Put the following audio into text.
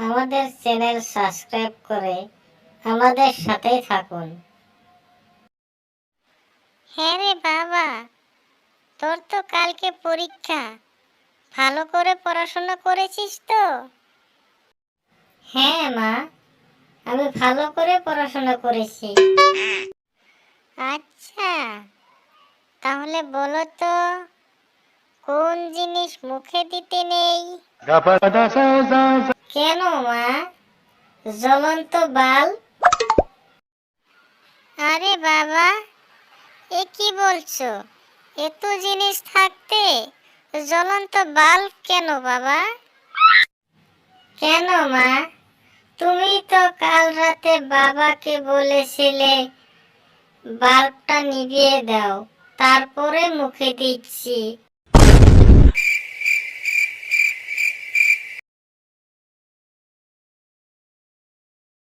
আমাদের channel subscribe করে আমাদের সাথেই থাকুন। হ্যাঁ রে বাবা, তোর তো কালকে পরীক্ষা, ভালো করে পড়াশোনা করেছিস তো? হ্যাঁ মা, আমি ভালো করে পড়াশোনা করেছি। আচ্ছা, তাহলে বলো তো কোন জিনিস মুখে দিতে নেই? কেন মা? জ্বলন্ত বাল্ব। আরে বাবা, এ কি বলছো? এত জিনিস থাকতে জ্বলন্ত বাল্ব কেন বাবা? কেন মা? তুমি তো কাল রাতে বাবাকে বলেছিলে বাল্বটা নিভিয়ে দাও, তারপরে মুখে দিচ্ছি।